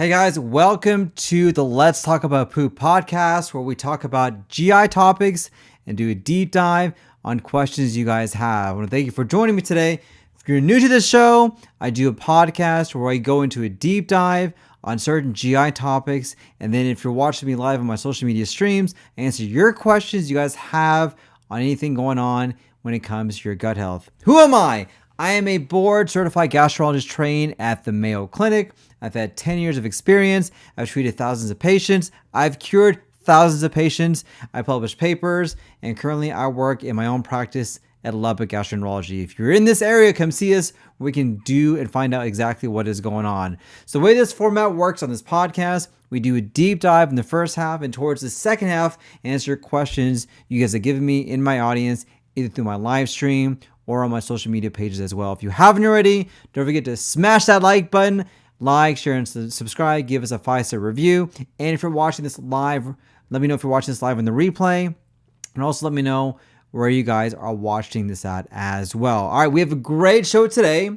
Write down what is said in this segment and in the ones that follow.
Hey guys, welcome to the Let's Talk About Poop podcast, where we talk about GI topics and do a deep dive on questions you guys have. I want to thank you for joining me today. If you're new to this show, I do a podcast where I go into a deep dive on certain GI topics. And then if you're watching me live on my social media streams, I answer your questions you guys have on anything going on when it comes to your gut health. Who am I? I am a board certified gastroenterologist trained at the Mayo Clinic. I've had 10 years of experience. I've treated thousands of patients. I've cured thousands of patients. I publish papers, and currently I work in my own practice at Lubbock Gastroenterology. If you're in this area, come see us. We can do and find out exactly what is going on. So the way this format works on this podcast, we do a deep dive in the first half, and towards the second half, answer questions you guys have given me in my audience, either through my live stream or on my social media pages as well. If you haven't already, don't forget to smash that like button, like, share, and subscribe. Give us a 5-star review. And if you're watching this live, let me know if you're watching this live on the replay. And also let me know where you guys are watching this at as well. All right, we have a great show today.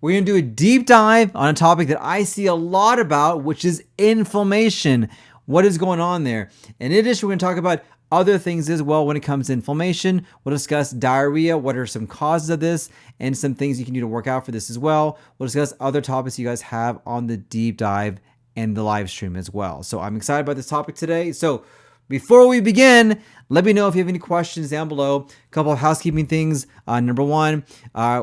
We're going to do a deep dive on a topic that I see a lot about, which is inflammation. What is going on there? In addition, we're going to talk about other things as well when it comes to inflammation. We'll discuss diarrhea, what are some causes of this, and some things you can do to work out for this as well. We'll discuss other topics you guys have on the deep dive and the live stream as well. So I'm excited about this topic today. So before we begin, let me know if you have any questions down below. A couple of housekeeping things. Number one,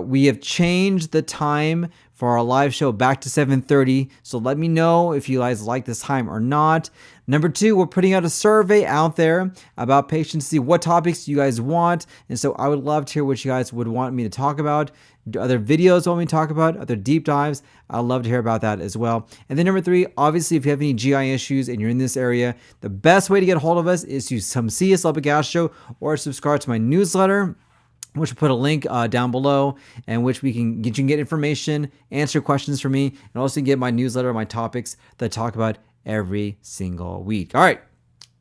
we have changed the time for our live show back to 7:30. So let me know if you guys like this time or not. Number two, we're putting out a survey out there about patients to see what topics you guys want. And so I would love to hear what you guys would want me to talk about. Other videos want me to talk about, other deep dives. I'd love to hear about that as well. And then number three, obviously, if you have any GI issues and you're in this area, the best way to get a hold of us is to come see us, Lubbock Gastro, or subscribe to my newsletter, which we'll put a link down below, and which you can get information, answer questions for me, and also get my newsletter, my topics that I talk about every single week. All right,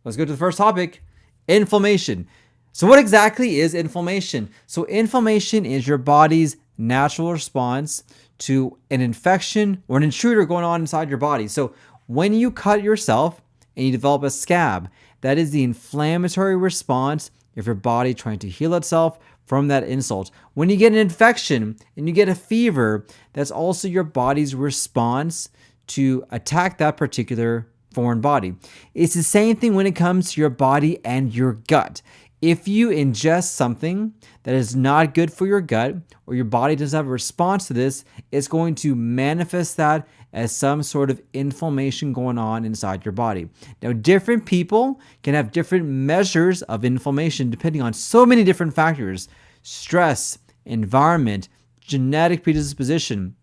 let's go to the first topic, inflammation. So what exactly is inflammation? So inflammation is your body's natural response to an infection or an intruder going on inside your body. So when you cut yourself and you develop a scab, that is the inflammatory response of your body trying to heal itself from that insult. When you get an infection and you get a fever, that's also your body's response to attack that particular foreign body. It's the same thing when it comes to your body and your gut. If you ingest something that is not good for your gut, or your body doesn't have a response to this, it's going to manifest that as some sort of inflammation going on inside your body. Now, different people can have different measures of inflammation depending on so many different factors: stress, environment, genetic predisposition,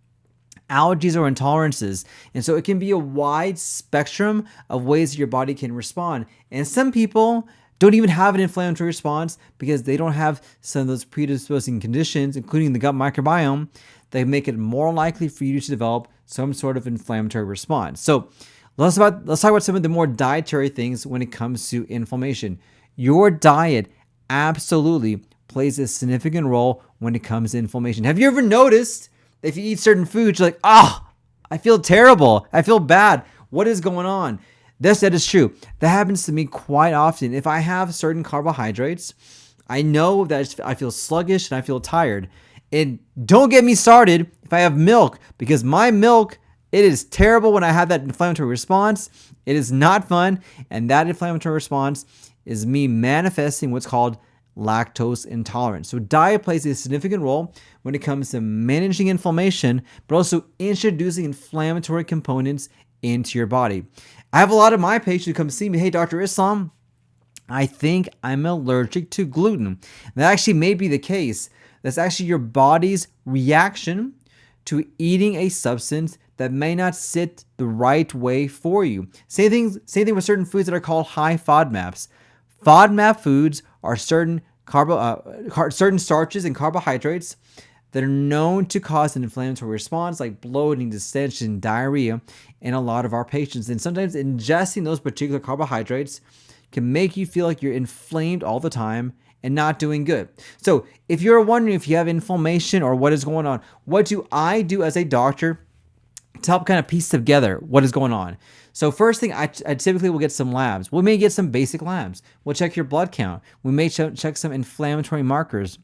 allergies or intolerances. And so it can be a wide spectrum of ways that your body can respond. And some people don't even have an inflammatory response because they don't have some of those predisposing conditions, including the gut microbiome, that make it more likely for you to develop some sort of inflammatory response. So let's talk about some of the more dietary things when it comes to inflammation. Your diet absolutely plays a significant role when it comes to inflammation. Have you ever noticed that if you eat certain foods, you're like, I feel terrible, I feel bad, what is going on? That is true. That happens to me quite often. If I have certain carbohydrates, I know that I feel sluggish and I feel tired. And don't get me started if I have milk, because my milk, it is terrible when I have that inflammatory response. It is not fun. And that inflammatory response is me manifesting what's called lactose intolerance. So diet plays a significant role when it comes to managing inflammation, but also introducing inflammatory components into your body. I have a lot of my patients who come see me, hey, Dr. Islam, I think I'm allergic to gluten. That actually may be the case. That's actually your body's reaction to eating a substance that may not sit the right way for you. Same thing with certain foods that are called high FODMAPs. FODMAP foods are certain starches and carbohydrates that are known to cause an inflammatory response like bloating, distension, diarrhea in a lot of our patients. And sometimes ingesting those particular carbohydrates can make you feel like you're inflamed all the time and not doing good. So if you're wondering if you have inflammation or what is going on, what do I do as a doctor to help kind of piece together what is going on. So first thing, I typically will get some labs. We may get some basic labs. We'll check your blood count. We may check some inflammatory markers.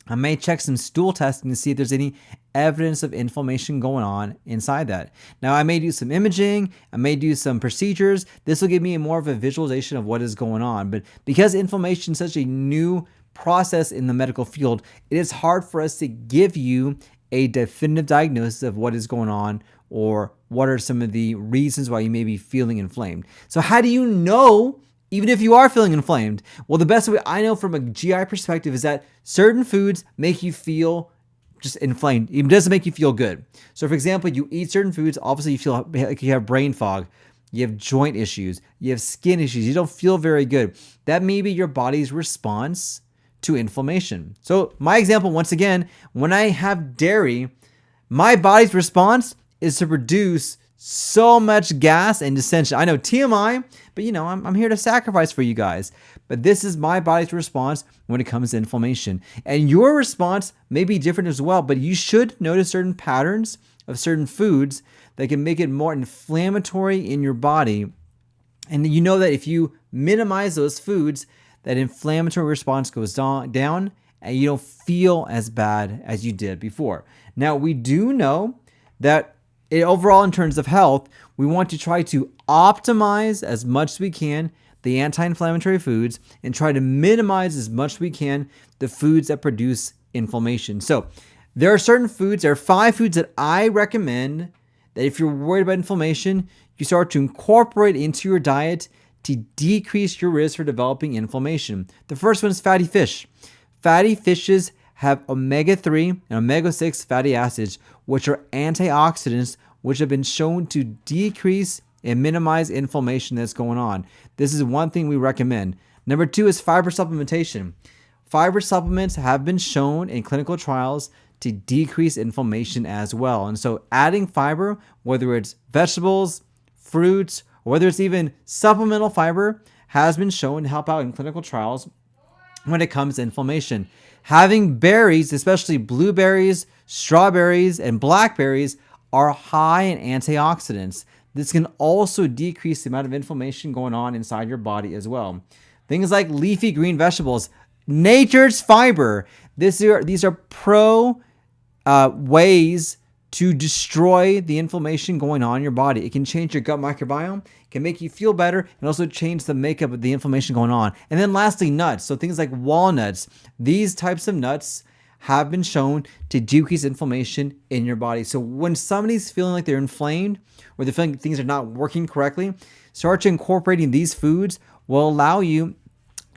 I may check some stool testing to see if there's any evidence of inflammation going on inside that. Now, I may do some imaging. I may do some procedures. This will give me more of a visualization of what is going on. But because inflammation is such a new process in the medical field, it is hard for us to give you a definitive diagnosis of what is going on or what are some of the reasons why you may be feeling inflamed. So how do you know even if you are feeling inflamed? Well, the best way I know from a GI perspective is that certain foods make you feel just inflamed. It doesn't make you feel good. So for example, you eat certain foods, obviously you feel like you have brain fog, you have joint issues, you have skin issues, you don't feel very good. That may be your body's response to inflammation. So my example, once again, when I have dairy, my body's response is to produce so much gas and dissension. I know TMI, but I'm here to sacrifice for you guys. But this is my body's response when it comes to inflammation. And your response may be different as well, but you should notice certain patterns of certain foods that can make it more inflammatory in your body. And you know that if you minimize those foods, that inflammatory response goes down and you don't feel as bad as you did before. Now, we do know that overall, in terms of health, we want to try to optimize as much as we can the anti-inflammatory foods and try to minimize as much as we can the foods that produce inflammation. So there are certain foods, there are 5 foods that I recommend that if you're worried about inflammation, you start to incorporate into your diet to decrease your risk for developing inflammation. The first one is fatty fish. Fatty fishes have omega-3 and omega-6 fatty acids, which are antioxidants, which have been shown to decrease and minimize inflammation that's going on. This is one thing we recommend. Number 2 is fiber supplementation. Fiber supplements have been shown in clinical trials to decrease inflammation as well. And so adding fiber, whether it's vegetables, fruits, or whether it's even supplemental fiber, has been shown to help out in clinical trials when it comes to inflammation. Having berries, especially blueberries, strawberries, and blackberries, are high in antioxidants. This can also decrease the amount of inflammation going on inside your body as well. Things like leafy green vegetables, nature's fiber. These are ways to destroy the inflammation going on in your body. It can change your gut microbiome, can make you feel better, and also change the makeup of the inflammation going on. And then lastly, nuts. So things like walnuts. These types of nuts have been shown to decrease inflammation in your body. So when somebody's feeling like they're inflamed or they're feeling things are not working correctly, start incorporating these foods will allow you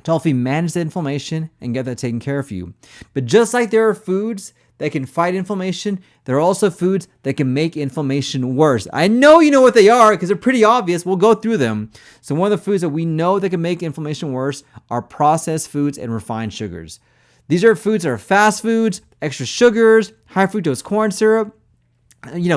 to help you manage the inflammation and get that taken care of you. But just like there are foods that can fight inflammation, there are also foods that can make inflammation worse. I know you know what they are because they're pretty obvious. We'll go through them. So one of the foods that we know that can make inflammation worse are processed foods and refined sugars. These are foods that are fast foods, extra sugars, high fructose corn syrup,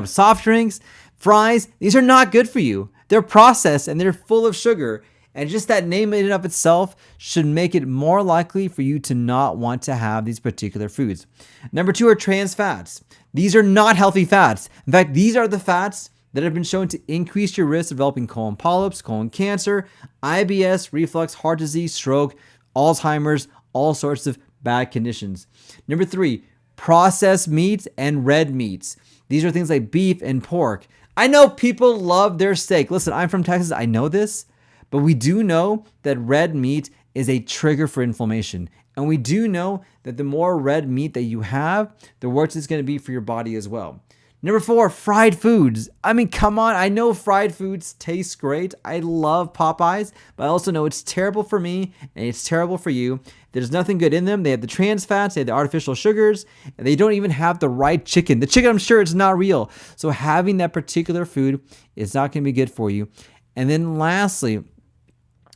soft drinks, fries. These are not good for you. They're processed and they're full of sugar. And just that name in and of itself should make it more likely for you to not want to have these particular foods. Number 2 are trans fats. These are not healthy fats. In fact, these are the fats that have been shown to increase your risk of developing colon polyps, colon cancer, IBS, reflux, heart disease, stroke, Alzheimer's, all sorts of bad conditions. Number 3, processed meats and red meats. These are things like beef and pork. I know people love their steak. Listen, I'm from Texas. I know this. But we do know that red meat is a trigger for inflammation. And we do know that the more red meat that you have, the worse it's going to be for your body as well. Number 4, fried foods. I mean, come on. I know fried foods taste great. I love Popeyes, but I also know it's terrible for me and it's terrible for you. There's nothing good in them. They have the trans fats, they have the artificial sugars, and they don't even have the right chicken. The chicken, I'm sure, it's not real. So having that particular food is not going to be good for you. And then lastly,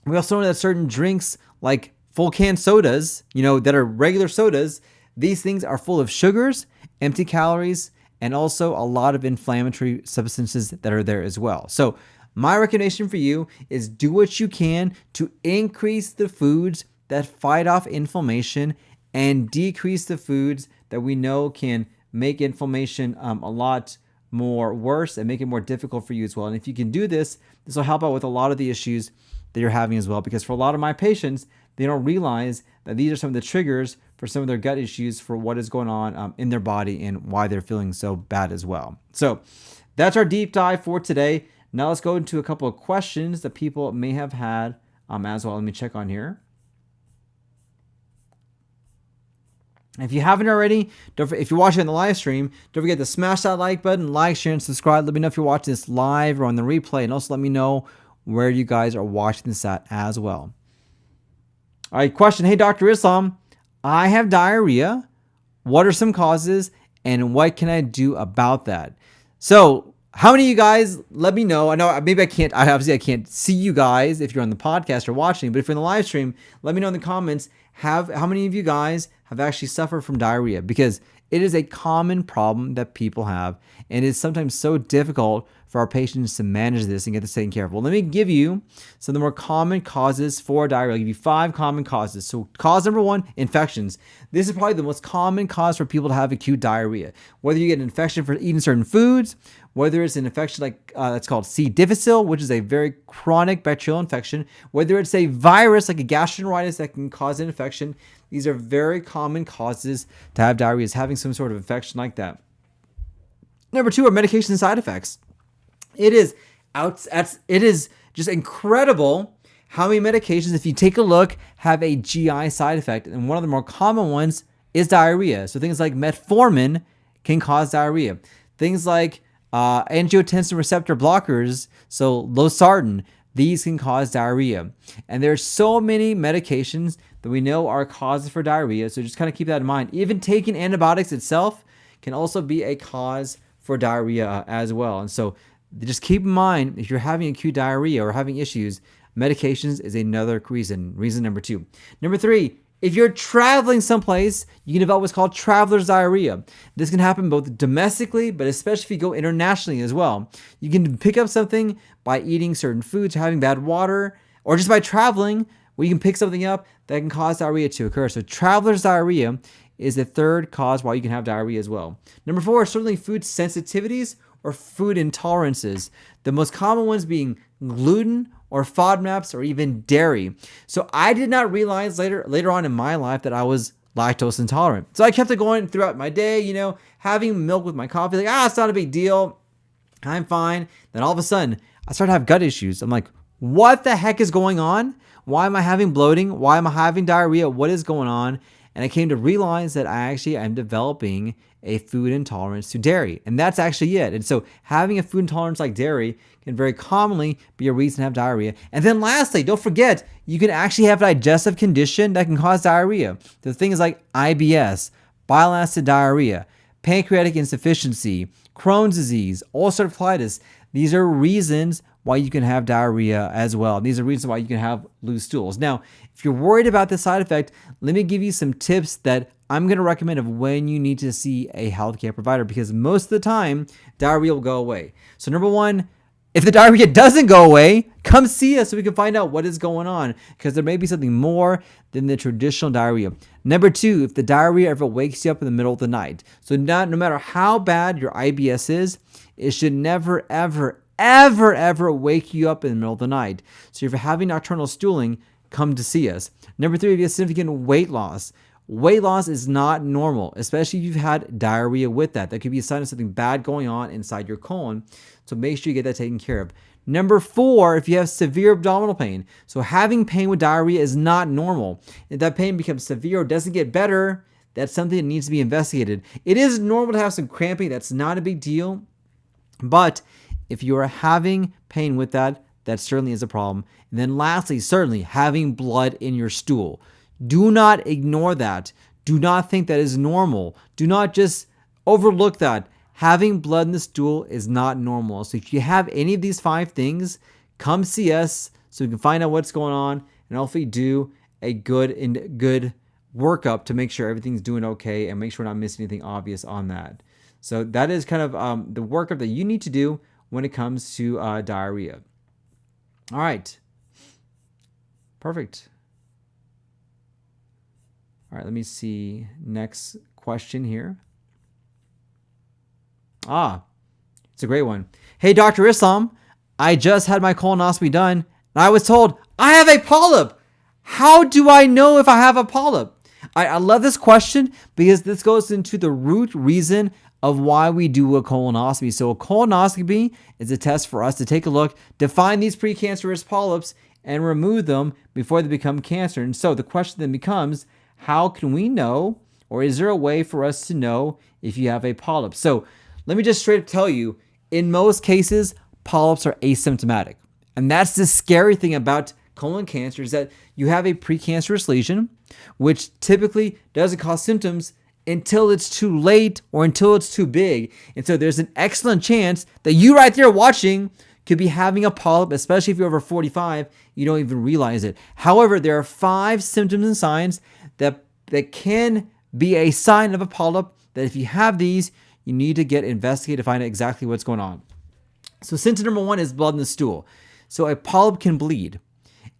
we also know that certain drinks like full can sodas, that are regular sodas, these things are full of sugars, empty calories, and also a lot of inflammatory substances that are there as well. So my recommendation for you is do what you can to increase the foods that fight off inflammation and decrease the foods that we know can make inflammation a lot more worse and make it more difficult for you as well. And if you can do this, this will help out with a lot of the issues that you're having as well. Because for a lot of my patients, they don't realize that these are some of the triggers for some of their gut issues for what is going on in their body and why they're feeling so bad as well. So that's our deep dive for today. Now let's go into a couple of questions that people may have had as well. Let me check on here. If you haven't already, if you're watching on the live stream, don't forget to smash that like button, like, share, and subscribe. Let me know if you're watching this live or on the replay, and also let me know where you guys are watching this at as well. All right, question. Hey, Dr. Islam, I have diarrhea. What are some causes, and what can I do about that? So, how many of you guys, let me know. I know maybe I can't see you guys if you're on the podcast or watching, but if you're in the live stream, let me know in the comments how many of you guys have actually suffered from diarrhea, because it is a common problem that people have, and it's sometimes so difficult for our patients to manage this and get this taken care of. Well, let me give you some of the more common causes for diarrhea. I'll give you 5 common causes. So cause number 1, infections. This is probably the most common cause for people to have acute diarrhea. Whether you get an infection for eating certain foods, whether it's an infection like that's called C. difficile, which is a very chronic bacterial infection, whether it's a virus like a gastroenteritis that can cause an infection. These are very common causes to have diarrhea, is having some sort of infection like that. Number 2 are medication side effects. It is just incredible how many medications, if you take a look, have a GI side effect. And one of the more common ones is diarrhea. So things like metformin can cause diarrhea. Things like angiotensin receptor blockers, so losartan, these can cause diarrhea. And there's so many medications that we know are causes for diarrhea. So just kind of keep that in mind. Even taking antibiotics itself can also be a cause for diarrhea as well. And so just keep in mind, if you're having acute diarrhea or having issues, medications is another reason. Reason number 2. Number 3, if you're traveling someplace, you can develop what's called traveler's diarrhea. This can happen both domestically, but especially if you go internationally as well. You can pick up something by eating certain foods, or having bad water, or just by traveling, where you can pick something up that can cause diarrhea to occur. So traveler's diarrhea is the third cause why you can have diarrhea as well. Number 4, certainly food sensitivities or food intolerances. The most common ones being gluten or FODMAPs or even dairy. So I did not realize later on in my life that I was lactose intolerant. So I kept it going throughout my day, having milk with my coffee, like, it's not a big deal, I'm fine. Then all of a sudden, I started to have gut issues. I'm like, what the heck is going on? Why am I having bloating? Why am I having diarrhea? What is going on? And I came to realize that I actually am developing a food intolerance to dairy. And that's actually it. And so having a food intolerance like dairy can very commonly be a reason to have diarrhea. And then lastly, don't forget, you can actually have a digestive condition that can cause diarrhea. The things like IBS, bile acid diarrhea, pancreatic insufficiency, Crohn's disease, ulcerative colitis. These are reasons why you can have diarrhea as well. These are reasons why you can have loose stools. Now, if you're worried about this side effect, let me give you some tips that I'm going to recommend of when you need to see a healthcare provider, because most of the time, diarrhea will go away. So number 1, if the diarrhea doesn't go away, come see us so we can find out what is going on, because there may be something more than the traditional diarrhea. Number 2, if the diarrhea ever wakes you up in the middle of the night. So no matter how bad your IBS is, it should never, ever wake you up in the middle of the night. So if you're having nocturnal stooling, come to see us. Number 3, if you have significant weight loss. Weight loss is not normal, especially if you've had diarrhea with that. That could be a sign of something bad going on inside your colon. So make sure you get that taken care of. Number 4, if you have severe abdominal pain. So having pain with diarrhea is not normal. If that pain becomes severe or doesn't get better, that's something that needs to be investigated. It is normal to have some cramping. That's not a big deal. But if you are having pain with that, that certainly is a problem. And then lastly, certainly having blood in your stool. Do not ignore that. Do not think that is normal. Do not just overlook that. Having blood in the stool is not normal. So if you have any of these 5 things, come see us so we can find out what's going on and hopefully do a good workup to make sure everything's doing okay and make sure we're not missing anything obvious on that. So that is kind of the workup that you need to do when it comes to diarrhea. All right. Perfect. All right, let me see. Next question here. It's a great one. Hey, Dr. Islam, I just had my colonoscopy done and I was told I have a polyp. How do I know if I have a polyp? I love this question because this goes into the root reason of why we do a colonoscopy. So a colonoscopy is a test for us to take a look, define these precancerous polyps, and remove them before they become cancer. And so the question then becomes, how can we know, or is there a way for us to know if you have a polyp? So let me just straight up tell you, in most cases, polyps are asymptomatic. And that's the scary thing about colon cancer, is that you have a precancerous lesion, which typically doesn't cause symptoms until it's too late or until it's too big. And so there's an excellent chance that you right there watching could be having a polyp, especially if you're over 45, you don't even realize it. However, there are 5 symptoms and signs that can be a sign of a polyp, that if you have these, you need to get investigated to find out exactly what's going on. So symptom number 1 is blood in the stool. So a polyp can bleed.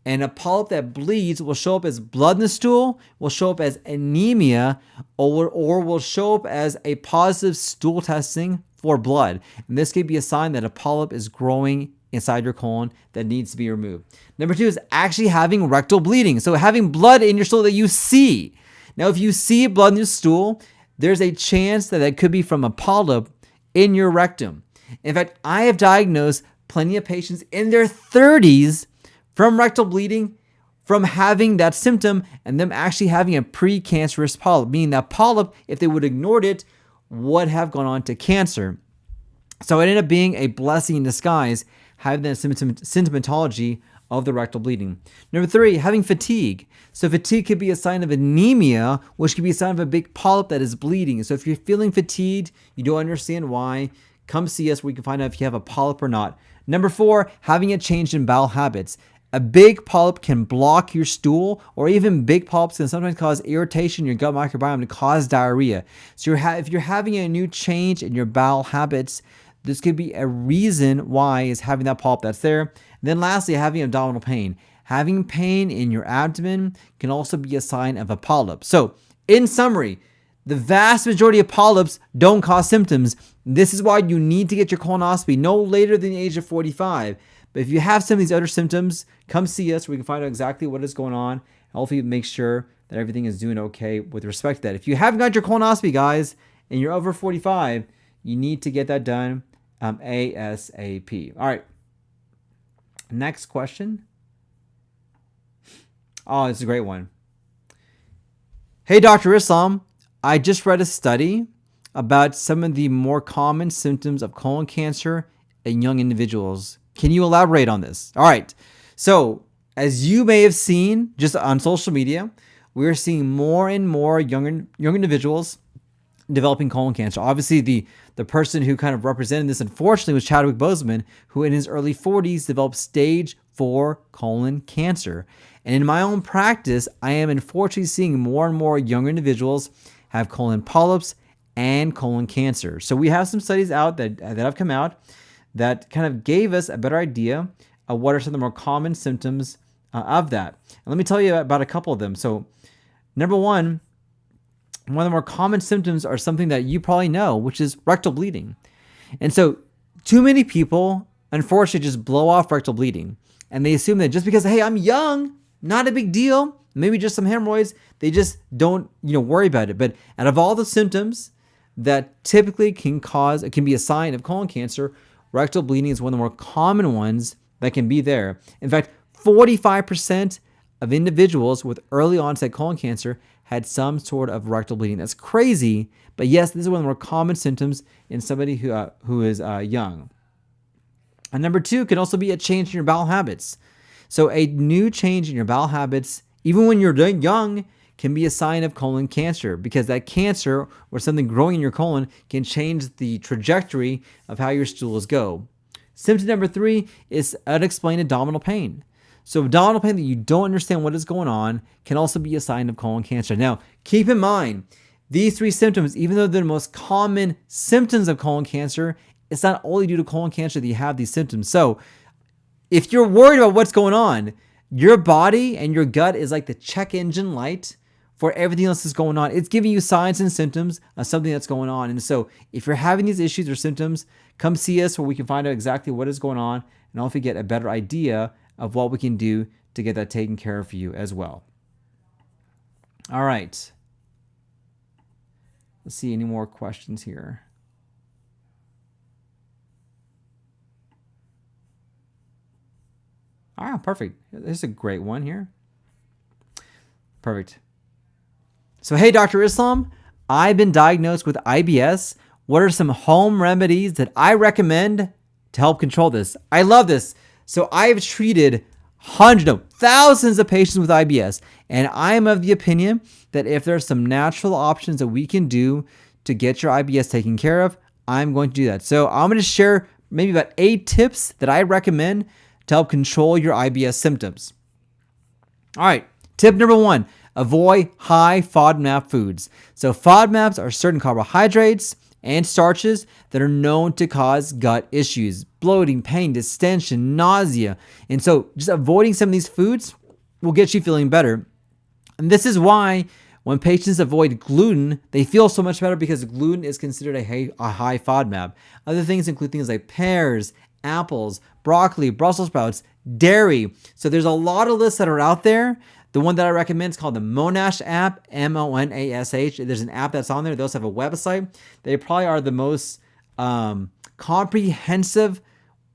And a polyp that bleeds will show up as blood in the stool, will show up as anemia, or will show up as a positive stool testing for blood. And this could be a sign that a polyp is growing inside your colon that needs to be removed. Number 2 is actually having rectal bleeding. So having blood in your stool that you see. Now, if you see blood in your stool, there's a chance that that could be from a polyp in your rectum. In fact, I have diagnosed plenty of patients in their 30s from rectal bleeding, from having that symptom, and them actually having a precancerous polyp, meaning that polyp, if they would have ignored it, would have gone on to cancer. So it ended up being a blessing in disguise, having that symptomatology of the rectal bleeding. Number 3, having fatigue. So fatigue could be a sign of anemia, which could be a sign of a big polyp that is bleeding. So if you're feeling fatigued, you don't understand why, come see us. We can find out if you have a polyp or not. Number 4, having a change in bowel habits. A big polyp can block your stool, or even big polyps can sometimes cause irritation in your gut microbiome to cause diarrhea. So if you're having a new change in your bowel habits, this could be a reason why is having that polyp that's there. And then lastly, having abdominal pain. Having pain in your abdomen can also be a sign of a polyp. So in summary, the vast majority of polyps don't cause symptoms. This is why you need to get your colonoscopy no later than the age of 45. But if you have some of these other symptoms, come see us. We can find out exactly what is going on. Hopefully make sure that everything is doing okay with respect to that. If you haven't got your colonoscopy, guys, and you're over 45, you need to get that done ASAP. All right. Next question. Oh, it's a great one. Hey, Dr. Islam, I just read a study about some of the more common symptoms of colon cancer in young individuals. Can you elaborate on this? All right. So as you may have seen just on social media, we're seeing more and more young individuals developing colon cancer. Obviously, the person who kind of represented this, unfortunately, was Chadwick Boseman, who in his early 40s developed stage 4 colon cancer. And in my own practice, I am unfortunately seeing more and more younger individuals have colon polyps and colon cancer. So we have some studies out that have come out that kind of gave us a better idea of what are some of the more common symptoms of that. And let me tell you about a couple of them. So number 1 of the more common symptoms are something that you probably know, which is rectal bleeding. And so too many people, unfortunately, just blow off rectal bleeding. And they assume that just because, hey, I'm young, not a big deal, maybe just some hemorrhoids, they just don't, worry about it. But out of all the symptoms that typically can be a sign of colon cancer, rectal bleeding is one of the more common ones that can be there. In fact, 45% of individuals with early onset colon cancer had some sort of rectal bleeding. That's crazy, but yes, this is one of the more common symptoms in somebody who is young. And number 2 can also be a change in your bowel habits. So a new change in your bowel habits, even when you're young, can be a sign of colon cancer, because that cancer or something growing in your colon can change the trajectory of how your stools go. Symptom number 3 is unexplained abdominal pain. So abdominal pain that you don't understand what is going on can also be a sign of colon cancer. Now, keep in mind, these 3 symptoms, even though they're the most common symptoms of colon cancer, it's not only due to colon cancer that you have these symptoms. So if you're worried about what's going on, your body and your gut is like the check engine light for everything else that's going on. It's giving you signs and symptoms of something that's going on. And so if you're having these issues or symptoms, come see us where we can find out exactly what is going on and hopefully get a better idea of what we can do to get that taken care of for you as well. All right. Let's see any more questions here. Ah, perfect. This is a great one here. Perfect. So, hey, Dr. Islam, I've been diagnosed with IBS. What are some home remedies that I recommend to help control this? I love this. So I've treated thousands of patients with IBS, and I am of the opinion that if there's some natural options that we can do to get your IBS taken care of, I'm going to do that. So I'm going to share maybe about 8 tips that I recommend to help control your IBS symptoms. All right, tip number 1, avoid high FODMAP foods. So FODMAPs are certain carbohydrates and starches that are known to cause gut issues, bloating, pain, distension, nausea. And so just avoiding some of these foods will get you feeling better. And this is why when patients avoid gluten, they feel so much better, because gluten is considered a high FODMAP. Other things include things like pears, apples, broccoli, Brussels sprouts, dairy. So there's a lot of lists that are out there. The one that I recommend is called the Monash app, Monash. There's an app that's on there. They also have a website. They probably are the most comprehensive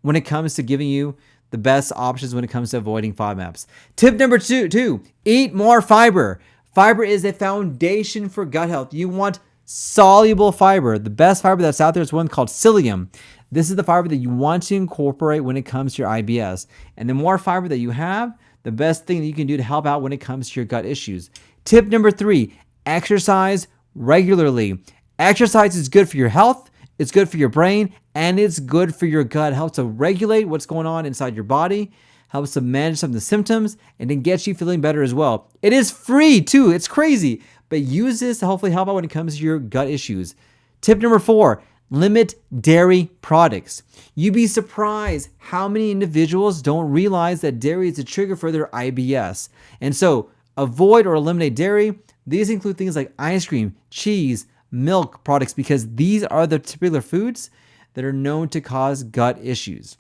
when it comes to giving you the best options when it comes to avoiding FODMAPs. Tip number two, eat more fiber. Fiber is a foundation for gut health. You want soluble fiber. The best fiber that's out there is one called psyllium. This is the fiber that you want to incorporate when it comes to your IBS. And the more fiber that you have, the best thing that you can do to help out when it comes to your gut issues. Tip number 3, exercise regularly. Exercise is good for your health, it's good for your brain, and it's good for your gut. It helps to regulate what's going on inside your body, helps to manage some of the symptoms, and then gets you feeling better as well. It is free too. It's crazy, but use this to hopefully help out when it comes to your gut issues. Tip number 4, limit dairy products. You'd be surprised how many individuals don't realize that dairy is a trigger for their IBS. And so avoid or eliminate dairy. These include things like ice cream, cheese, milk products, because these are the particular foods that are known to cause gut issues.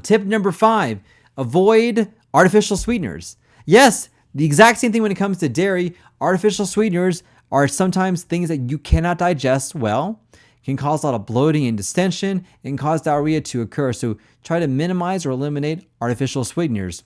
Tip number 5, avoid artificial sweeteners. Yes, the exact same thing when it comes to dairy. Artificial sweeteners are sometimes things that you cannot digest well, can cause a lot of bloating and distension, and cause diarrhea to occur. So try to minimize or eliminate artificial sweeteners.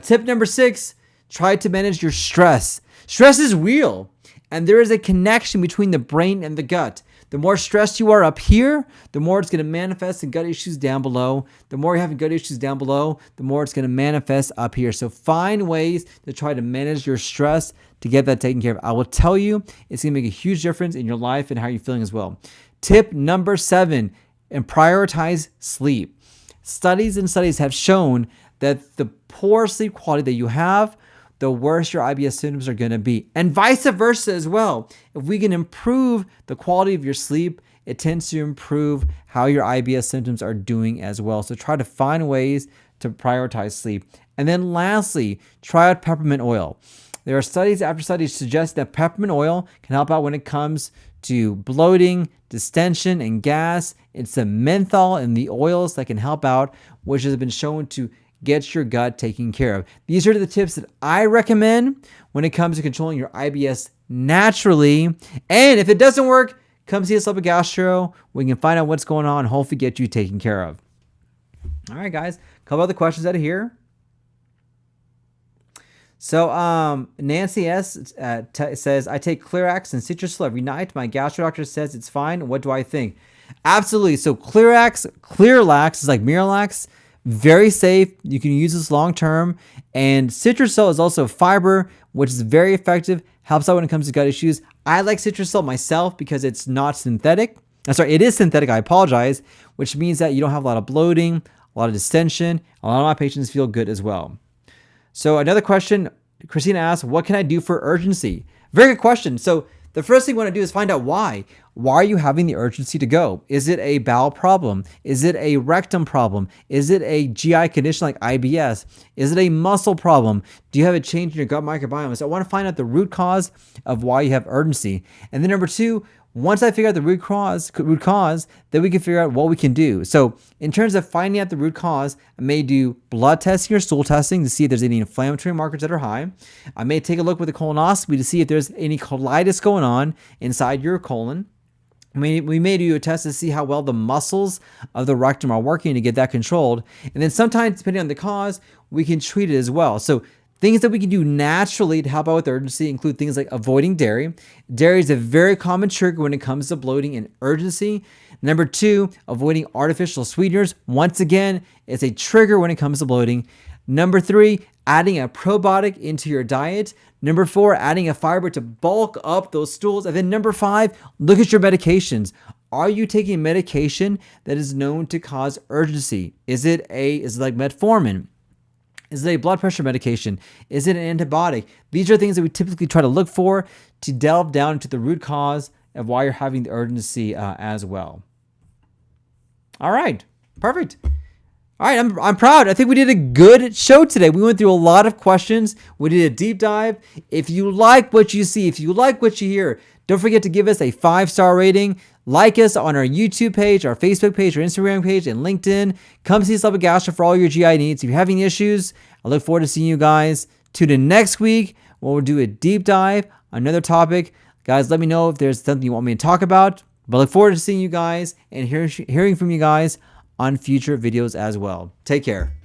Tip number 6, try to manage your stress. Stress is real, and there is a connection between the brain and the gut. The more stressed you are up here, the more it's going to manifest in gut issues down below. The more you're having gut issues down below, the more it's going to manifest up here. So find ways to try to manage your stress to get that taken care of. I will tell you, it's going to make a huge difference in your life and how you're feeling as well. Tip number 7, and prioritize sleep. Studies have shown that the poor sleep quality that you have, the worse your IBS symptoms are going to be. And vice versa as well. If we can improve the quality of your sleep, it tends to improve how your IBS symptoms are doing as well. So try to find ways to prioritize sleep. And then lastly, try out peppermint oil. There are studies after studies suggest that peppermint oil can help out when it comes to bloating, distension, and gas. It's the menthol and the oils that can help out, which has been shown to get your gut taken care of. These are the tips that I recommend when it comes to controlling your IBS naturally. And if it doesn't work, come see us up at Gastro. We can find out what's going on and hopefully get you taken care of. All right, guys, a couple other questions out of here. So Nancy S. says, I take Clearax and Citrusol every night. My gastro doctor says it's fine. What do I think? Absolutely. So Clearax is like Miralax, very safe. You can use this long term. And Citrusol is also fiber, which is very effective, helps out when it comes to gut issues. I like Citrusol myself because it's not synthetic. It is synthetic, I apologize, which means that you don't have a lot of bloating, a lot of distension. A lot of my patients feel good as well. So another question, Christina asks, what can I do for urgency? Very good question. So the first thing we want to do is find out why. Why are you having the urgency to go? Is it a bowel problem? Is it a rectum problem? Is it a GI condition like IBS? Is it a muscle problem? Do you have a change in your gut microbiome? So I want to find out the root cause of why you have urgency. And then number two, once I figure out the root cause, then we can figure out what we can do. So in terms of finding out the root cause, I may do blood testing or stool testing to see if there's any inflammatory markers that are high. I may take a look with a colonoscopy to see if there's any colitis going on inside your colon. We may do a test to see how well the muscles of the rectum are working to get that controlled. And then sometimes, depending on the cause, we can treat it as well. So things that we can do naturally to help out with urgency include things like avoiding dairy. Dairy is a very common trigger when it comes to bloating and urgency. Number two, avoiding artificial sweeteners. Once again, it's a trigger when it comes to bloating. Number three, adding a probiotic into your diet. Number four, adding a fiber to bulk up those stools. And then number five, look at your medications. Are you taking medication that is known to cause urgency? Is it like metformin? Is it a blood pressure medication? Is it an antibiotic? These are things that we typically try to look for to delve down into the root cause of why you're having the urgency as well. All right, perfect. All right, I'm proud. I think we did a good show today. We went through a lot of questions. We did a deep dive. If you like what you see, if you like what you hear, don't forget to give us a 5-star rating. Like us on our YouTube page, our Facebook page, our Instagram page, and LinkedIn. Come see Celebrate Gastro for all your GI needs. If you're having issues, I look forward to seeing you guys. Tune in next week when we'll do a deep dive on another topic. Guys, let me know if there's something you want me to talk about. But I look forward to seeing you guys and hearing from you guys on future videos as well. Take care.